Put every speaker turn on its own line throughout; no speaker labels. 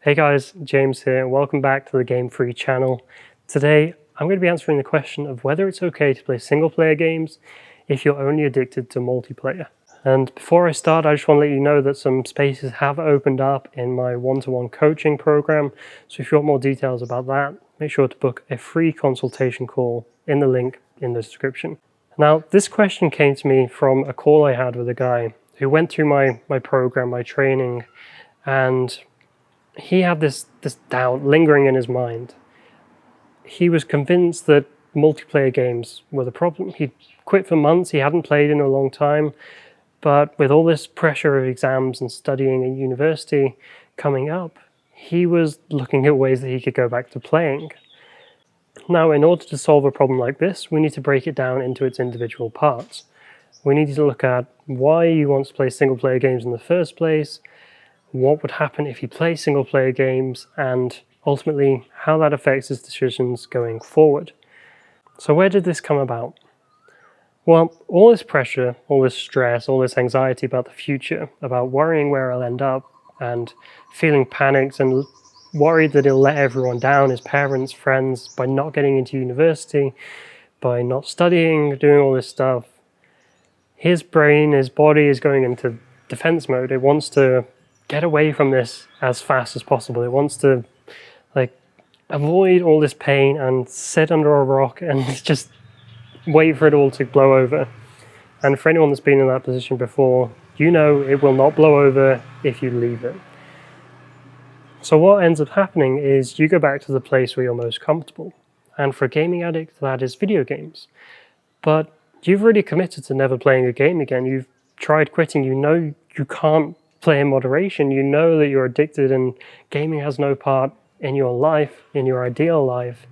Hey guys, James here. Welcome back to the Gamefree channel. Today, I'm going to be answering the question of whether it's okay to play single-player games if you're only addicted to multiplayer. And before I start, I just want to let you know that some spaces have opened up in my one-to-one coaching program. So if you want more details about that, make sure to book a free consultation call in the link in the description. Now, this question came to me from a call I had with a guy who went through my program, my training, and he had this doubt lingering in his mind. He was convinced that multiplayer games were the problem. He'd quit for months, he hadn't played in a long time, but with all this pressure of exams and studying at university coming up, he was looking at ways that he could go back to playing. Now, in order to solve a problem like this, we need to break it down into its individual parts. We need to look at why you want to play single-player games in the first place, what would happen if he plays single-player games, and ultimately how that affects his decisions going forward. So where did this come about? Well, all this pressure, all this stress, all this anxiety about the future, about worrying where I'll end up, and feeling panicked and worried that he'll let everyone down, his parents, friends, by not getting into university, by not studying, doing all this stuff. His brain, his body is going into defense mode. It wants to get away from this as fast as possible. It wants to avoid all this pain and sit under a rock and just wait for it all to blow over. And for anyone that's been in that position before, you know it will not blow over if you leave it. So what ends up happening is you go back to the place where you're most comfortable. And for a gaming addict, that is video games. But you've really committed to never playing a game again. You've tried quitting. You know you can't play in moderation. You know that you're addicted and gaming has no part in your life, in your ideal life.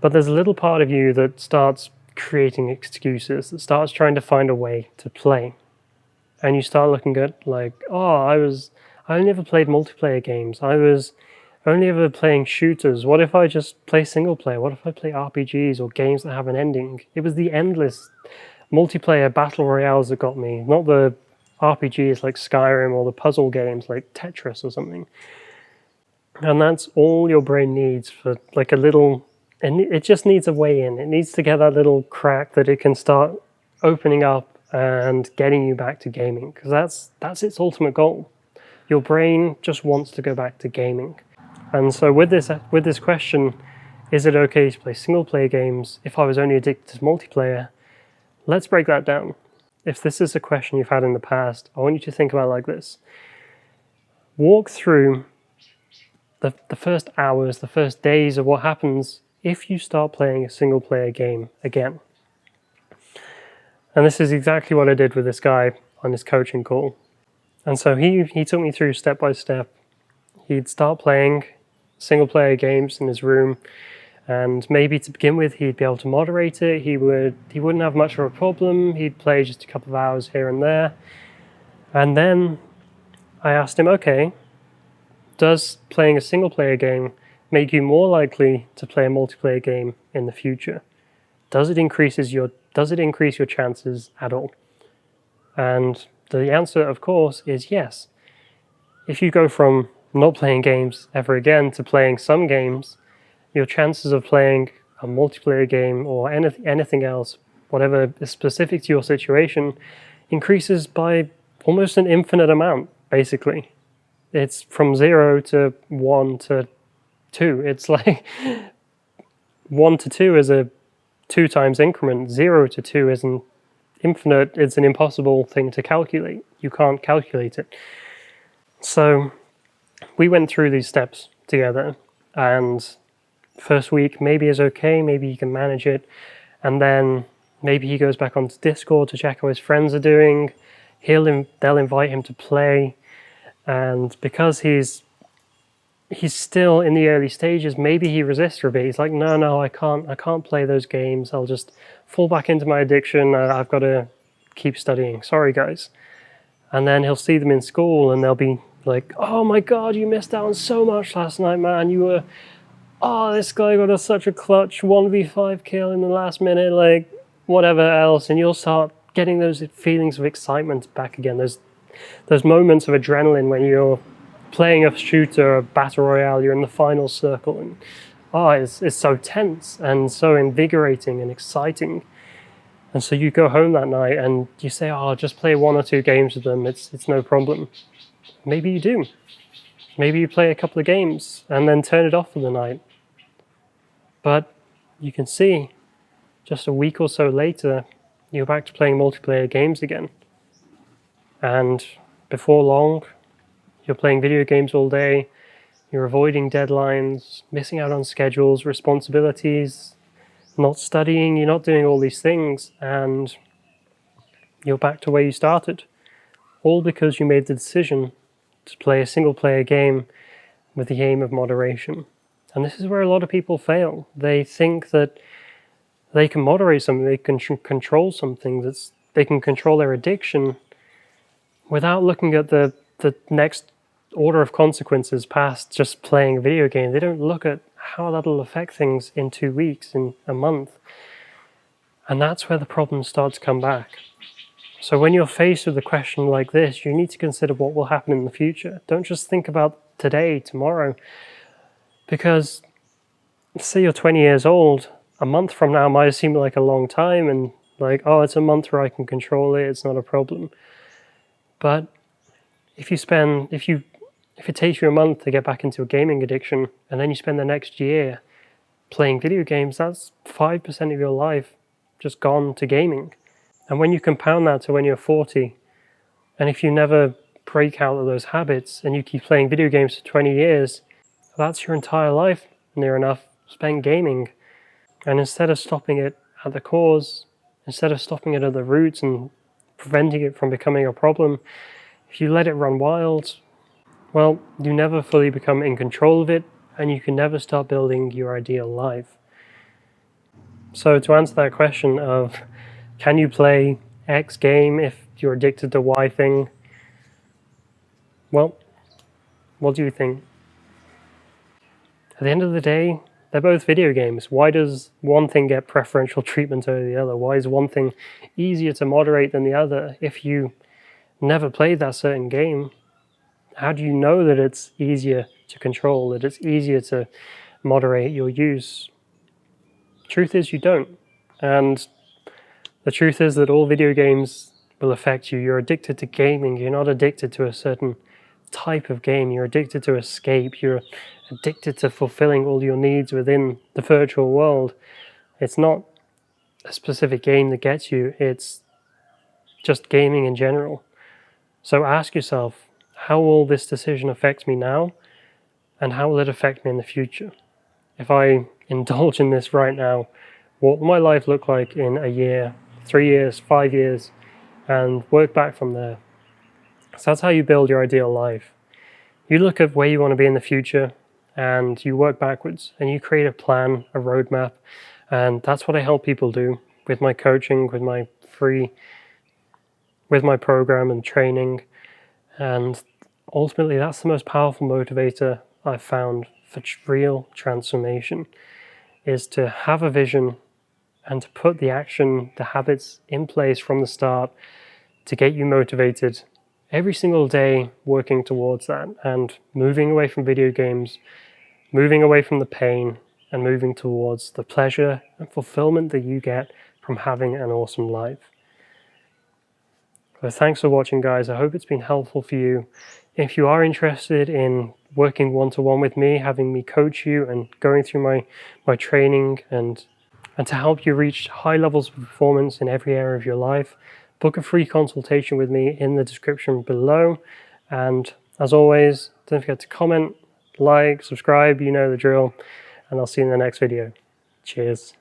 But there's a little part of you that starts creating excuses, that starts trying to find a way to play. And you start looking at I only ever played multiplayer games. I was only ever playing shooters. What if I just play single player? What if I play RPGs or games that have an ending? It was the endless multiplayer battle royales that got me, not the RPGs like Skyrim or the puzzle games like Tetris or something. And that's all your brain needs for like a little, and it just needs a way in. It needs to get that little crack that it can start opening up and getting you back to gaming, because that's its ultimate goal. Your brain just wants to go back to gaming. And so with this question, is it okay to play single player games if I was only addicted to multiplayer? Let's break that down. If this is a question you've had in the past, I want you to think about it like this. Walk through the first hours, the first days of what happens if you start playing a single player game again. And this is exactly what I did with this guy on his coaching call. And so he took me through step by step. He'd start playing single player games in his room, and maybe to begin with he'd be able to moderate it. He wouldn't have much of a problem. He'd play just a couple of hours here and there. And then I asked him, okay, does playing a single player game make you more likely to play a multiplayer game in the future? Does it increase your chances at all? And the answer, of course, is yes. If you go from not playing games ever again to playing some games, your chances of playing a multiplayer game or anything else, whatever is specific to your situation, increases by almost an infinite amount, basically. It's from 0 to 1 to 2. It's like 1 to 2 is a 2 times increment. 0 to 2 is an infinite. It's an impossible thing to calculate. You can't calculate it. So we went through these steps together, and first week maybe is okay, maybe he can manage it, and then maybe he goes back onto Discord to check how his friends are doing. They'll invite him to play, and because he's still in the early stages, maybe he resists for a bit. He's like, no, I can't play those games. I'll just fall back into my addiction. I've got to keep studying. Sorry, guys. And then he'll see them in school, and they'll be like, oh my God, you missed out on so much last night, man. This guy got such a clutch 1v5 kill in the last minute, like whatever else. And you'll start getting those feelings of excitement back again. Those moments of adrenaline when you're playing a shooter, a battle royale, you're in the final circle, and it's so tense and so invigorating and exciting. And so you go home that night and you say, oh, I'll just play 1 or 2 games with them, it's no problem. Maybe you do. Maybe you play a couple of games and then turn it off for the night. But you can see, just a week or so later, you're back to playing multiplayer games again. And before long, you're playing video games all day, you're avoiding deadlines, missing out on schedules, responsibilities, not studying, you're not doing all these things, and you're back to where you started. All because you made the decision to play a single player game with the aim of moderation. And this is where a lot of people fail. They think that they can moderate something, they can control something, they can control their addiction without looking at the next order of consequences past just playing a video game. They don't look at how that'll affect things in 2 weeks, in a month. And that's where the problems start to come back. So when you're faced with a question like this, you need to consider what will happen in the future. Don't just think about today, tomorrow. Because, say you're 20 years old, a month from now might seem like a long time, and like, oh, it's a month where I can control it, it's not a problem. But if it takes you a month to get back into a gaming addiction, and then you spend the next year playing video games, that's 5% of your life just gone to gaming. And when you compound that to when you're 40, and if you never break out of those habits and you keep playing video games for 20 years, that's your entire life near enough spent gaming. And instead of stopping it at the cause, instead of stopping it at the roots and preventing it from becoming a problem, if you let it run wild, well, you never fully become in control of it, and you can never start building your ideal life. So to answer that question of, can you play X game if you're addicted to Y thing? Well, what do you think? At the end of the day, they're both video games. Why does one thing get preferential treatment over the other? Why is one thing easier to moderate than the other? If you never played that certain game, how do you know that it's easier to control, that it's easier to moderate your use? Truth is, you don't. And the truth is that all video games will affect you. You're addicted to gaming. You're not addicted to a certain type of game. You're addicted to escape. You're addicted to fulfilling all your needs within the virtual world. It's not a specific game that gets you. It's just gaming in general. So ask yourself, how will this decision affect me now? And how will it affect me in the future? If I indulge in this right now, what will my life look like in a year, 3 years, 5 years, and work back from there? So that's how you build your ideal life. You look at where you want to be in the future, and you work backwards, and you create a plan, a roadmap, and that's what I help people do with my coaching, with my program and training. And ultimately, that's the most powerful motivator I've found for real transformation, is to have a vision and to put the action, the habits in place from the start to get you motivated every single day, working towards that and moving away from video games, moving away from the pain, and moving towards the pleasure and fulfillment that you get from having an awesome life. So thanks for watching, guys. I hope it's been helpful for you. If you are interested in working one-to-one with me, having me coach you and going through my training and to help you reach high levels of performance in every area of your life, book a free consultation with me in the description below. And as always, don't forget to comment, like, subscribe, you know the drill, and I'll see you in the next video. Cheers.